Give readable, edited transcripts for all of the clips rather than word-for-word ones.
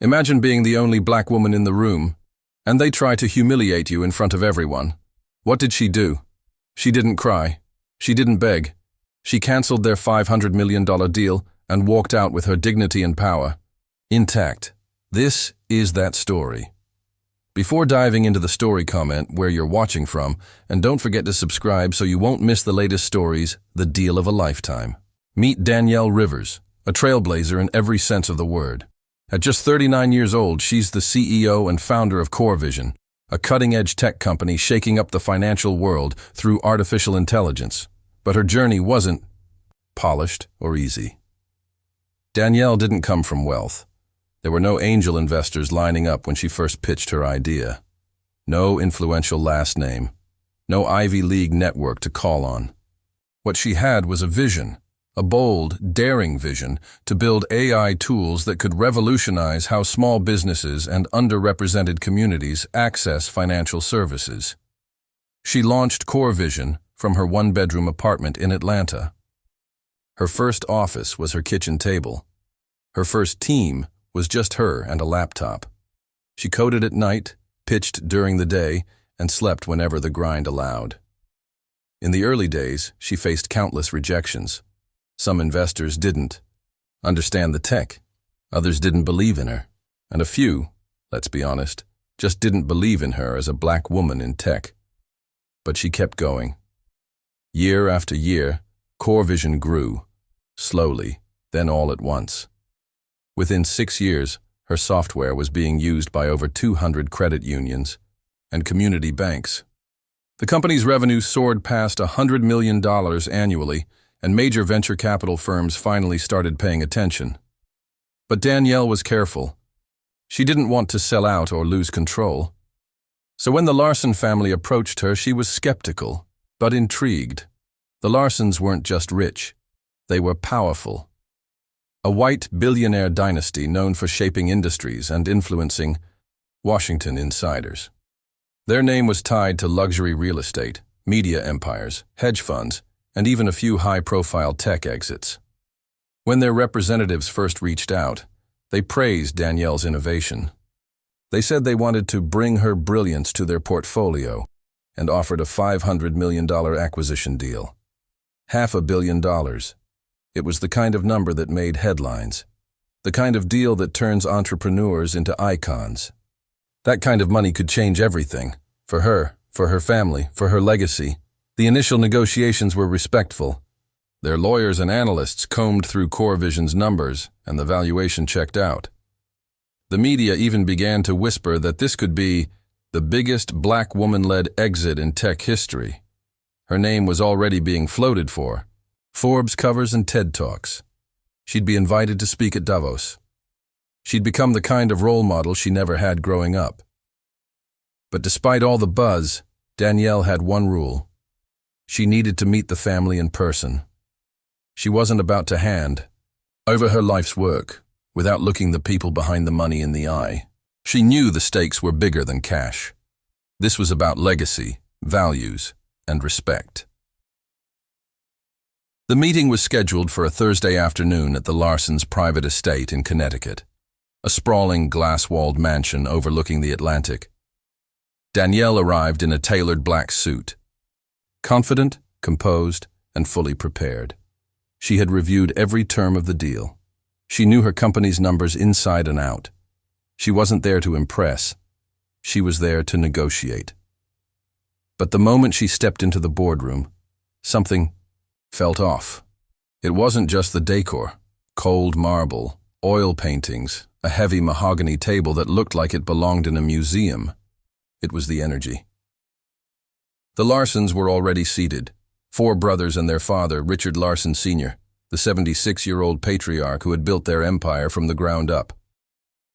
Imagine being the only black woman in the room, and they try to humiliate you in front of everyone. What did she do? She didn't cry. She didn't beg. She canceled their $500 million deal and walked out with her dignity and power intact. This is that story. Before diving into the story, comment where you're watching from, and don't forget to subscribe so you won't miss the latest stories, the deal of a lifetime. Meet Danielle Rivers, a trailblazer in every sense of the word. At just 39 years old, she's the CEO and founder of CoreVision, a cutting-edge tech company shaking up the financial world through artificial intelligence. But her journey wasn't polished or easy. Danielle didn't come from wealth. There were no angel investors lining up when she first pitched her idea. No influential last name. No Ivy League network to call on. What she had was a vision. A bold, daring vision to build AI tools that could revolutionize how small businesses and underrepresented communities access financial services. She launched CoreVision from her one-bedroom apartment in Atlanta. Her first office was her kitchen table. Her first team was just her and a laptop. She coded at night, pitched during the day, and slept whenever the grind allowed. In the early days, she faced countless rejections. Some investors didn't understand the tech. Others didn't believe in her. And a few, let's be honest, just didn't believe in her as a black woman in tech. But she kept going. Year after year, CoreVision grew, slowly, then all at once. Within 6 years, her software was being used by over 200 credit unions and community banks. The company's revenue soared past $100 million annually, and major venture capital firms finally started paying attention. But Danielle was careful. She didn't want to sell out or lose control. So when the Larson family approached her, she was skeptical, but intrigued. The Larsons weren't just rich. They were powerful. A white billionaire dynasty known for shaping industries and influencing Washington insiders. Their name was tied to luxury real estate, media empires, hedge funds, and even a few high-profile tech exits. When their representatives first reached out, they praised Danielle's innovation. They said they wanted to bring her brilliance to their portfolio and offered a $500 million acquisition deal. $500 million. It was the kind of number that made headlines. The kind of deal that turns entrepreneurs into icons. That kind of money could change everything. For her family, for her legacy. The initial negotiations were respectful. Their lawyers and analysts combed through CoreVision's numbers, and the valuation checked out. The media even began to whisper that this could be the biggest black woman-led exit in tech history. Her name was already being floated for Forbes covers and TED Talks. She'd be invited to speak at Davos. She'd become the kind of role model she never had growing up. But despite all the buzz, Danielle had one rule. She needed to meet the family in person. She wasn't about to hand over her life's work without looking the people behind the money in the eye. She knew the stakes were bigger than cash. This was about legacy, values, and respect. The meeting was scheduled for a Thursday afternoon at the Larsons' private estate in Connecticut, a sprawling glass-walled mansion overlooking the Atlantic. Danielle arrived in a tailored black suit. Confident, composed, and fully prepared. She had reviewed every term of the deal. She knew her company's numbers inside and out. She wasn't there to impress. She was there to negotiate. But the moment she stepped into the boardroom, something felt off. It wasn't just the decor, cold marble, oil paintings, a heavy mahogany table that looked like it belonged in a museum. It was the energy. The Larsons were already seated, 4 brothers and their father, Richard Larson Sr., the 76-year-old patriarch who had built their empire from the ground up.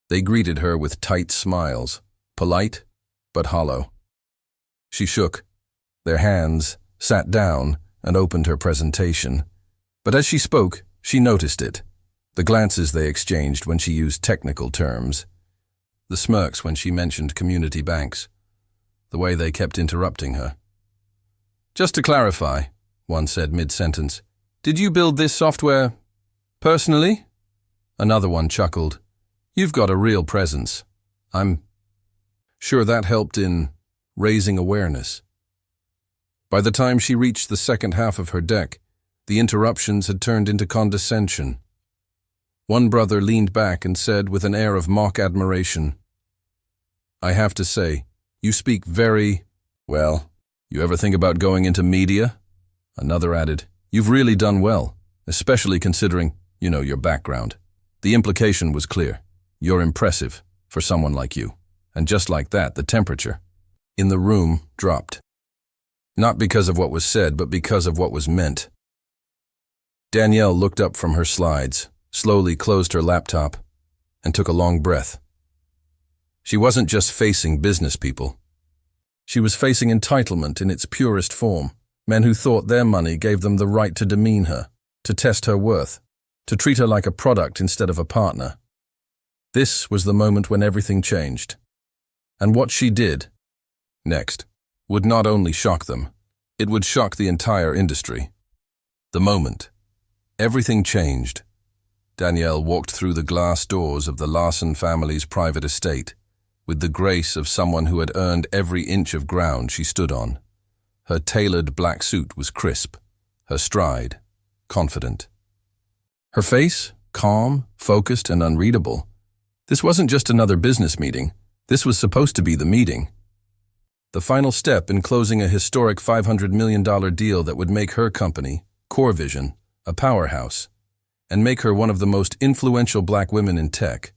They greeted her with tight smiles, polite but hollow. She shook their hands, sat down, and opened her presentation. But as she spoke, she noticed it. The glances they exchanged when she used technical terms. The smirks when she mentioned community banks. The way they kept interrupting her. "Just to clarify," one said mid-sentence, "did you build this software personally?" Another one chuckled. You've got a real presence. I'm sure that helped in raising awareness. By the time she reached the second half of her deck, the interruptions had turned into condescension. One brother leaned back and said with an air of mock admiration, "I have to say, you speak very well. You ever think about going into media?" Another added, "You've really done well, especially considering, your background." The implication was clear. You're impressive for someone like you. And just like that, the temperature in the room dropped. Not because of what was said, but because of what was meant. Danielle looked up from her slides, slowly closed her laptop, and took a long breath. She wasn't just facing business people. She was facing entitlement in its purest form, men who thought their money gave them the right to demean her, to test her worth, to treat her like a product instead of a partner. This was the moment when everything changed. And what she did next would not only shock them, it would shock the entire industry. The moment everything changed, Danielle walked through the glass doors of the Larson family's private estate with the grace of someone who had earned every inch of ground she stood on. Her tailored black suit was crisp, her stride confident. Her face calm, focused, and unreadable. This wasn't just another business meeting. This was supposed to be the meeting. The final step in closing a historic $500 million deal that would make her company, Core Vision, a powerhouse, and make her one of the most influential black women in tech.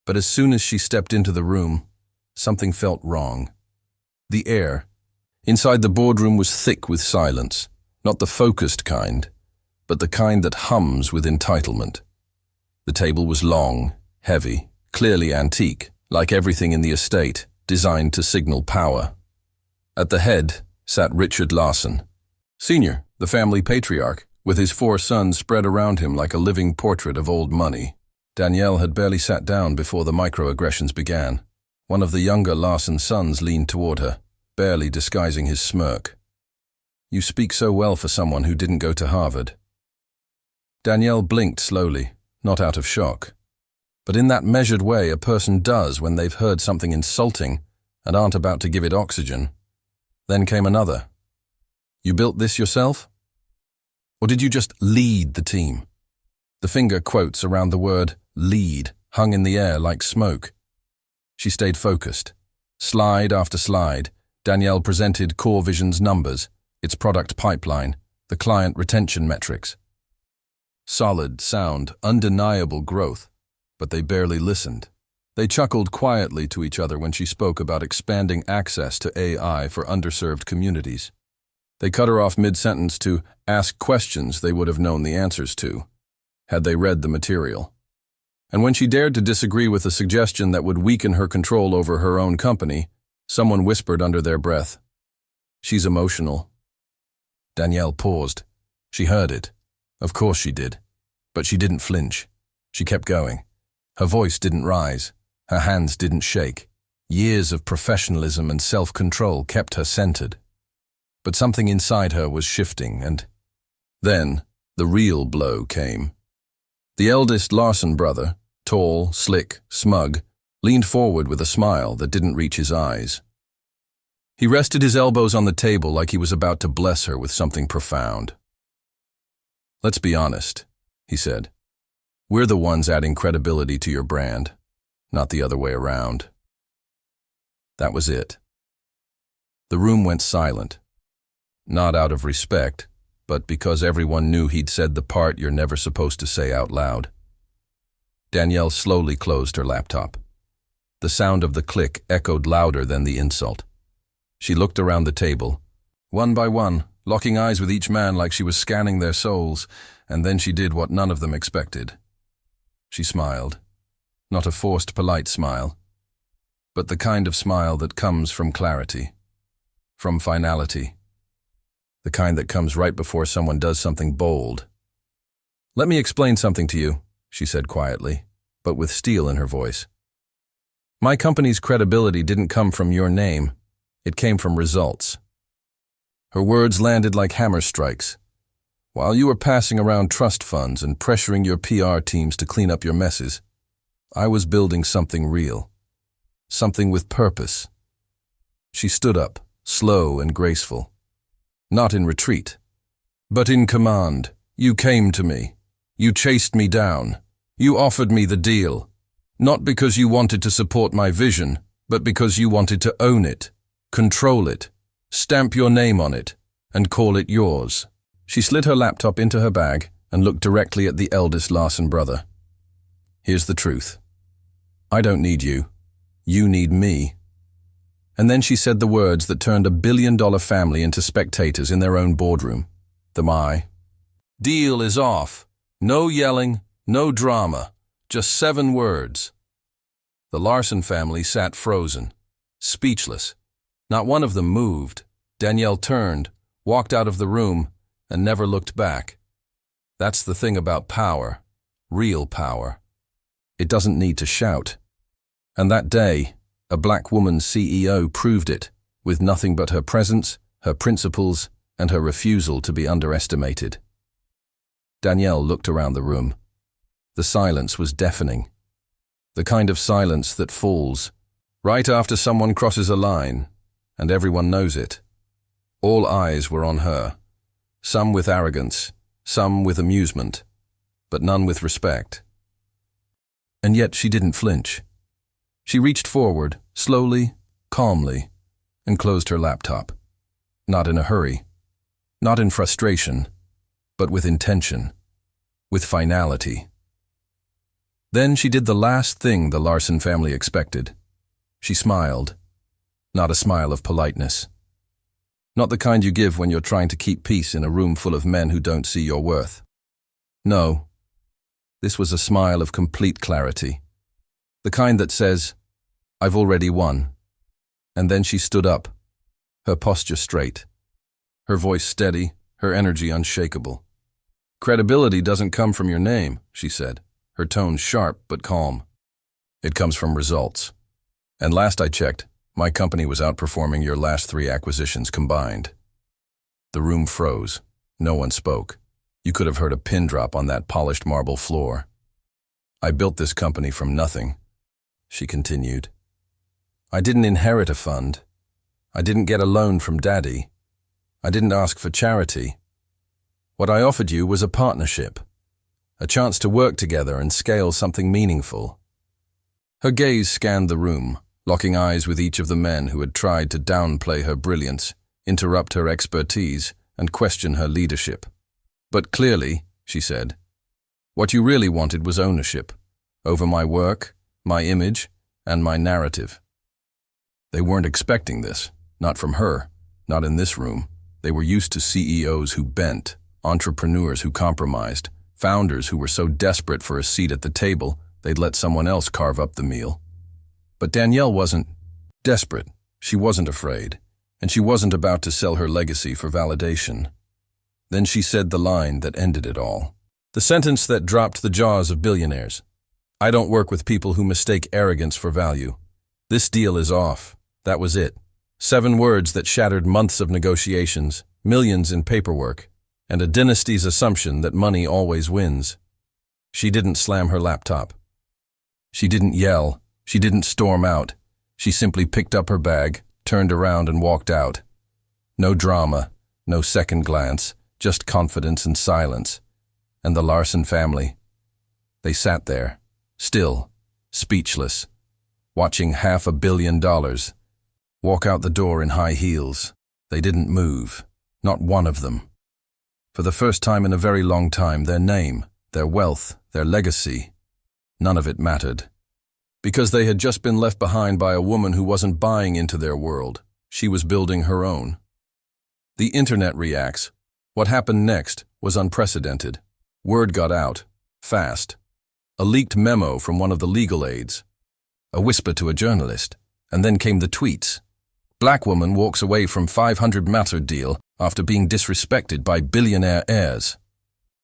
But as soon as she stepped into the room, something felt wrong. The air inside the boardroom was thick with silence, not the focused kind, but the kind that hums with entitlement. The table was long, heavy, clearly antique, like everything in the estate, designed to signal power. At the head sat Richard Larson, Sr., the family patriarch, with his 4 sons spread around him like a living portrait of old money. Danielle had barely sat down before the microaggressions began. One of the younger Larson sons leaned toward her, barely disguising his smirk. "You speak so well for someone who didn't go to Harvard." Danielle blinked slowly, not out of shock. But in that measured way a person does when they've heard something insulting and aren't about to give it oxygen. Then came another. "You built this yourself? Or did you just lead the team?" The finger quotes around the word lead hung in the air like smoke. She stayed focused. Slide after slide, Danielle presented Core Vision's numbers, its product pipeline, the client retention metrics. Solid, sound, undeniable growth, but they barely listened. They chuckled quietly to each other when she spoke about expanding access to AI for underserved communities. They cut her off mid-sentence to ask questions they would have known the answers to, had they read the material. And when she dared to disagree with a suggestion that would weaken her control over her own company, someone whispered under their breath, "She's emotional." Danielle paused. She heard it. Of course she did. But she didn't flinch. She kept going. Her voice didn't rise. Her hands didn't shake. Years of professionalism and self-control kept her centered. But something inside her was shifting, and then the real blow came. The eldest Larson brother, tall, slick, smug, leaned forward with a smile that didn't reach his eyes. He rested his elbows on the table like he was about to bless her with something profound. "Let's be honest," he said. "We're the ones adding credibility to your brand, not the other way around." That was it. The room went silent. Not out of respect, but because everyone knew he'd said the part you're never supposed to say out loud. Danielle slowly closed her laptop. The sound of the click echoed louder than the insult. She looked around the table, one by one, locking eyes with each man like she was scanning their souls, and then she did what none of them expected. She smiled. Not a forced, polite smile, but the kind of smile that comes from clarity, from finality, the kind that comes right before someone does something bold. "Let me explain something to you," she said quietly, but with steel in her voice. "My company's credibility didn't come from your name. It came from results." Her words landed like hammer strikes. "While you were passing around trust funds and pressuring your PR teams to clean up your messes, I was building something real, something with purpose. She stood up, slow and graceful. Not in retreat, but in command. You came to me. You chased me down. You offered me the deal. Not because you wanted to support my vision, but because you wanted to own it, control it, stamp your name on it, and call it yours. She slid her laptop into her bag and looked directly at the eldest Larson brother. Here's the truth. I don't need you. You need me. And then she said the words that turned $1 billion family into spectators in their own boardroom. Deal is off. No yelling, no drama, just 7 words. The Larson family sat frozen, speechless. Not one of them moved. Danielle turned, walked out of the room, and never looked back. That's the thing about power, real power. It doesn't need to shout. And that day, a black woman CEO proved it, with nothing but her presence, her principles, and her refusal to be underestimated. Danielle looked around the room. The silence was deafening. The kind of silence that falls right after someone crosses a line, and everyone knows it. All eyes were on her, some with arrogance, some with amusement, but none with respect. And yet she didn't flinch. She reached forward, slowly, calmly, and closed her laptop. Not in a hurry, not in frustration, but with intention, with finality. Then she did the last thing the Larson family expected. She smiled, not a smile of politeness. Not the kind you give when you're trying to keep peace in a room full of men who don't see your worth. No, this was a smile of complete clarity. The kind that says, I've already won. And then she stood up, her posture straight, her voice steady, her energy unshakable. Credibility doesn't come from your name, she said, her tone sharp but calm. It comes from results. And last I checked, my company was outperforming your last 3 acquisitions combined. The room froze. No one spoke. You could have heard a pin drop on that polished marble floor. I built this company from nothing, she continued. I didn't inherit a fund. I didn't get a loan from Daddy. I didn't ask for charity. What I offered you was a partnership, a chance to work together and scale something meaningful. Her gaze scanned the room, locking eyes with each of the men who had tried to downplay her brilliance, interrupt her expertise, and question her leadership. But clearly, she said, what you really wanted was ownership, over my work, my image, and my narrative. They weren't expecting this, not from her, not in this room. They were used to CEOs who bent, entrepreneurs who compromised, founders who were so desperate for a seat at the table, they'd let someone else carve up the meal. But Danielle wasn't desperate. She wasn't afraid, and she wasn't about to sell her legacy for validation. Then she said the line that ended it all. The sentence that dropped the jaws of billionaires. I don't work with people who mistake arrogance for value. This deal is off. That was it. 7 words that shattered months of negotiations, millions in paperwork, and a dynasty's assumption that money always wins. She didn't slam her laptop. She didn't yell. She didn't storm out. She simply picked up her bag, turned around and walked out. No drama, no second glance, just confidence and silence. And the Larson family. They sat there, still, speechless, watching $500 million walk out the door in high heels. They didn't move, not one of them. For the first time in a very long time, their name, their wealth, their legacy, none of it mattered. Because they had just been left behind by a woman who wasn't buying into their world. She was building her own. The internet reacts. What happened next was unprecedented. Word got out, fast. A leaked memo from one of the legal aides. A whisper to a journalist. And then came the tweets. Black woman walks away from $500 million deal after being disrespected by billionaire heirs.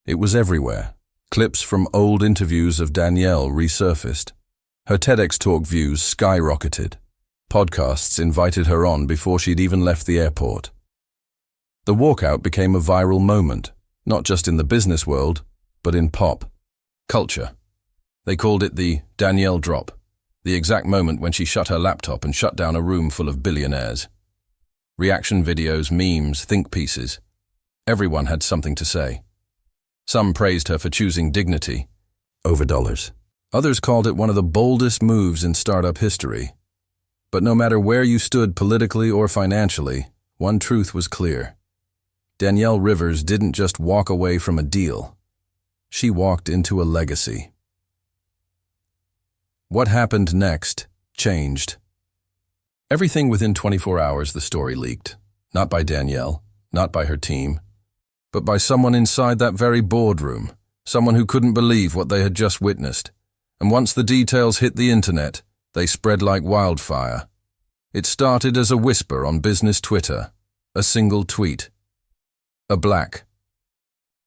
It was everywhere. Clips from old interviews of Danielle resurfaced. Her TEDx talk views skyrocketed. Podcasts invited her on before she'd even left the airport. The walkout became a viral moment, not just in the business world, but in pop culture. They called it the Danielle drop, the exact moment when she shut her laptop and shut down a room full of billionaires. Reaction videos, memes, think pieces. Everyone had something to say. Some praised her for choosing dignity over dollars. Others called it one of the boldest moves in startup history. But no matter where you stood politically or financially, one truth was clear. Danielle Rivers didn't just walk away from a deal. She walked into a legacy. What happened next changed. Everything within 24 hours the story leaked. Not by Danielle, not by her team, but by someone inside that very boardroom, someone who couldn't believe what they had just witnessed. And once the details hit the internet, they spread like wildfire. It started as a whisper on business Twitter, a single tweet. A black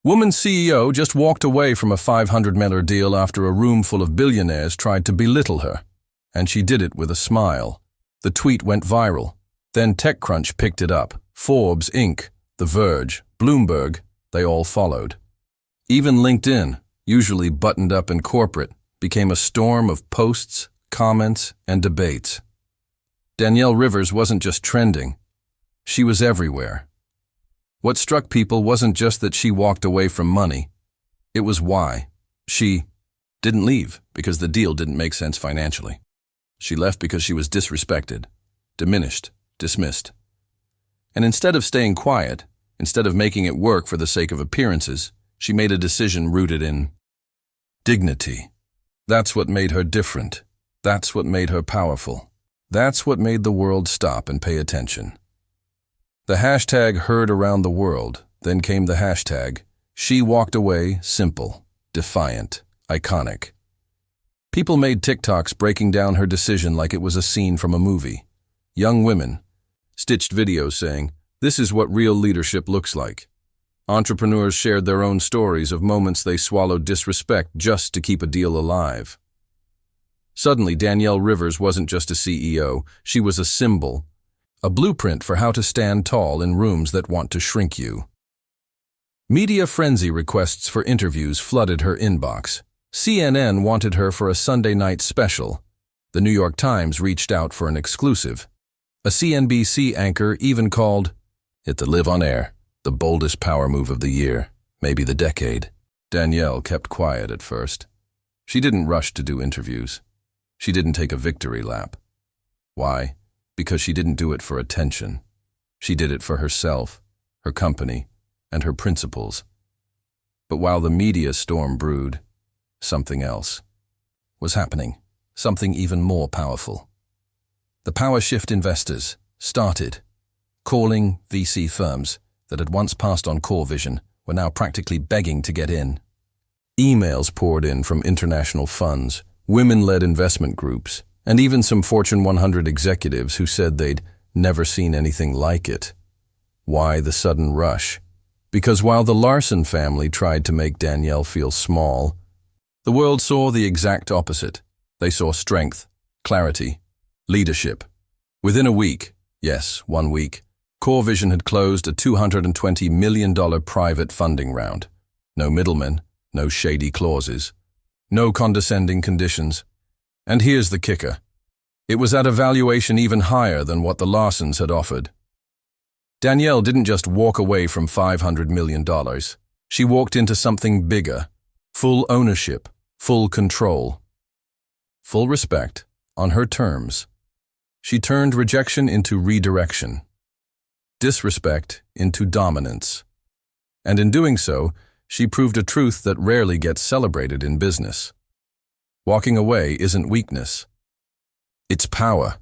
woman CEO just walked away from a $500 million deal after a room full of billionaires tried to belittle her, and she did it with a smile. The tweet went viral. Then TechCrunch picked it up. Forbes, Inc., The Verge, Bloomberg, they all followed. Even LinkedIn, usually buttoned up and corporate, became a storm of posts, comments, and debates. Danielle Rivers wasn't just trending. She was everywhere. What struck people wasn't just that she walked away from money. It was why. She didn't leave because the deal didn't make sense financially. She left because she was disrespected, diminished, dismissed. And instead of staying quiet, instead of making it work for the sake of appearances, she made a decision rooted in dignity. That's what made her different. That's what made her powerful. That's what made the world stop and pay attention. The hashtag heard around the world, then came the hashtag, she walked away simple, defiant, iconic. People made TikToks breaking down her decision like it was a scene from a movie. Young women stitched videos saying, "This is what real leadership looks like." Entrepreneurs shared their own stories of moments they swallowed disrespect just to keep a deal alive. Suddenly, Danielle Rivers wasn't just a CEO, she was a symbol, a blueprint for how to stand tall in rooms that want to shrink you. Media frenzy requests for interviews flooded her inbox. CNN wanted her for a Sunday night special. The New York Times reached out for an exclusive. A CNBC anchor even called it the Live on Air, the boldest power move of the year, maybe the decade. Danielle kept quiet at first. She didn't rush to do interviews. She didn't take a victory lap. Why? Because she didn't do it for attention. She did it for herself, her company, and her principles. But while the media storm brewed, something else was happening, something even more powerful. The power shift investors started calling VC firms that had once passed on core vision were now practically begging to get in. Emails poured in from international funds, women-led investment groups, and even some Fortune 100 executives who said they'd never seen anything like it. Why the sudden rush? Because while the Larson family tried to make Danielle feel small, the world saw the exact opposite. They saw strength, clarity, leadership. Within a week, yes, 1 week, Core Vision had closed a $220 million private funding round. No middlemen, no shady clauses, no condescending conditions. And here's the kicker. It was at a valuation even higher than what the Larsons had offered. Danielle didn't just walk away from $500 million. She walked into something bigger. Full ownership, full control, full respect, on her terms. She turned rejection into redirection, disrespect into dominance. And in doing so, she proved a truth that rarely gets celebrated in business. Walking away isn't weakness. It's power.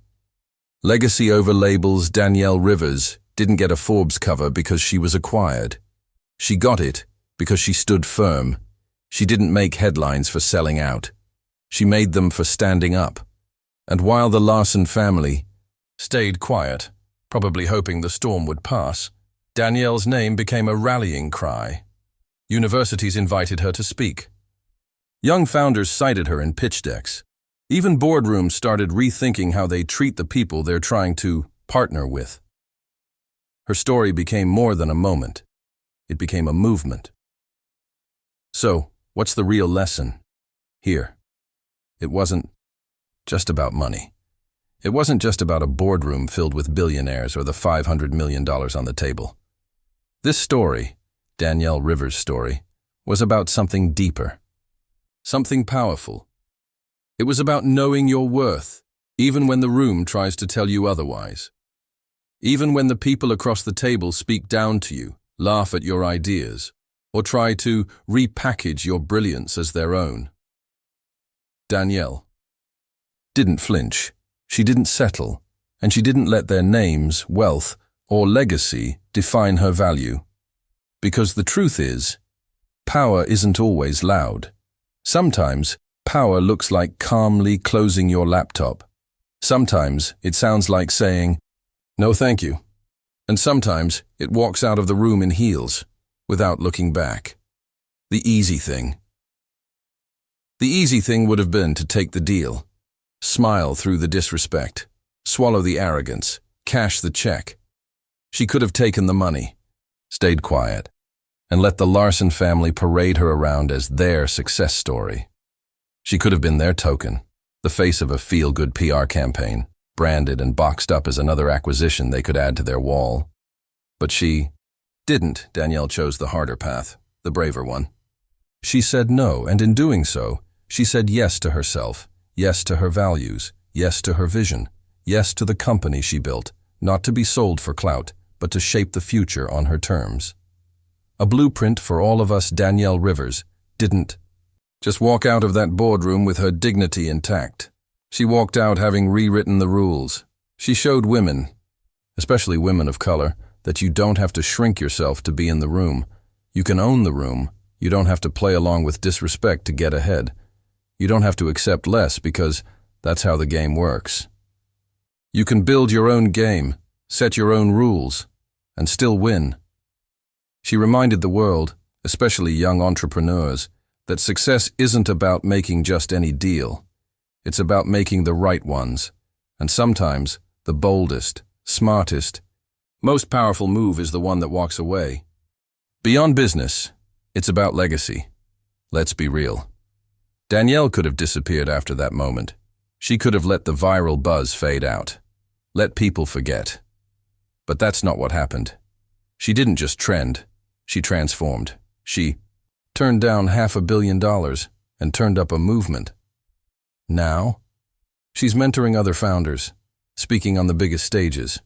Legacy over labels. Danielle Rivers didn't get a Forbes cover because she was acquired. She got it because she stood firm. She didn't make headlines for selling out. She made them for standing up. And while the Larson family stayed quiet, probably hoping the storm would pass, Danielle's name became a rallying cry. Universities invited her to speak. Young founders cited her in pitch decks. Even boardrooms started rethinking how they treat the people they're trying to partner with. Her story became more than a moment. It became a movement. So, what's the real lesson? Here. It wasn't just about money. It wasn't just about a boardroom filled with billionaires or the $500 million on the table. This story, Danielle Rivers' story, was about something deeper, something powerful. It was about knowing your worth, even when the room tries to tell you otherwise. Even when the people across the table speak down to you, laugh at your ideas, or try to repackage your brilliance as their own. Danielle didn't flinch, she didn't settle, and she didn't let their names, wealth, or legacy define her value. Because the truth is, power isn't always loud. Sometimes, power looks like calmly closing your laptop. Sometimes, it sounds like saying, "No thank you." And sometimes, it walks out of the room in heels, without looking back. The easy thing. The easy thing would have been to take the deal, smile through the disrespect, swallow the arrogance, cash the check. She could have taken the money, stayed quiet, and let the Larson family parade her around as their success story. She could have been their token, the face of a feel-good PR campaign, branded and boxed up as another acquisition they could add to their wall. But she didn't. Danielle chose the harder path, the braver one. She said no, and in doing so, she said yes to herself, yes to her values, yes to her vision, yes to the company she built, not to be sold for clout, but to shape the future on her terms. A blueprint for all of us. Danielle Rivers didn't just walk out of that boardroom with her dignity intact. She walked out having rewritten the rules. She showed women, especially women of color, that you don't have to shrink yourself to be in the room. You can own the room. You don't have to play along with disrespect to get ahead. You don't have to accept less because that's how the game works. You can build your own game, set your own rules, and still win. She reminded the world, especially young entrepreneurs, that success isn't about making just any deal. It's about making the right ones, and sometimes the boldest, smartest, most powerful move is the one that walks away. Beyond business, it's about legacy. Let's be real. Danielle could have disappeared after that moment. She could have let the viral buzz fade out, let people forget. But that's not what happened. She didn't just trend, she transformed. She turned down $500 million and turned up a movement. Now, she's mentoring other founders, speaking on the biggest stages,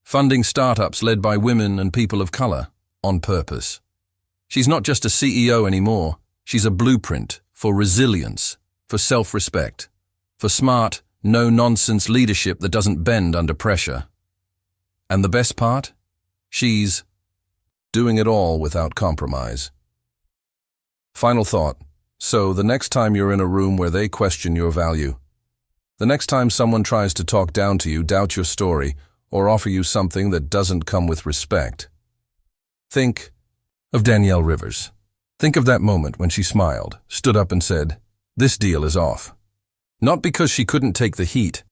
funding startups led by women and people of color on purpose. She's not just a CEO anymore, she's a blueprint for resilience, for self-respect, for smart, no-nonsense leadership that doesn't bend under pressure. And the best part? She's doing it all without compromise. Final thought. So the next time you're in a room where they question your value, the next time someone tries to talk down to you, doubt your story, or offer you something that doesn't come with respect, think of Danielle Rivers. Think of that moment when she smiled, stood up and said, "This deal is off." Not because she couldn't take the heat,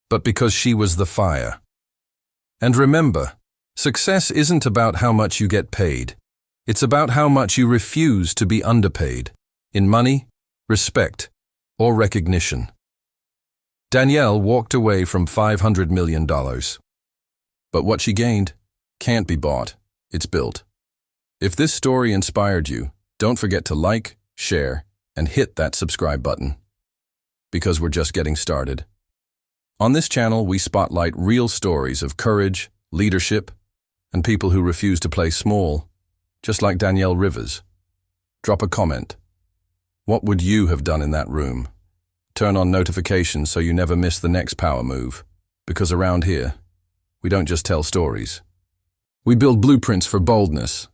but because she was the fire. And remember, success isn't about how much you get paid. It's about how much you refuse to be underpaid, in money, respect, or recognition. Danielle walked away from $500 million. But what she gained can't be bought, it's built. If this story inspired you, don't forget to like, share, and hit that subscribe button. Because we're just getting started. On this channel, we spotlight real stories of courage, leadership, and people who refuse to play small, just like Danielle Rivers. Drop a comment. What would you have done in that room? Turn on notifications so you never miss the next power move. Because around here, we don't just tell stories. We build blueprints for boldness,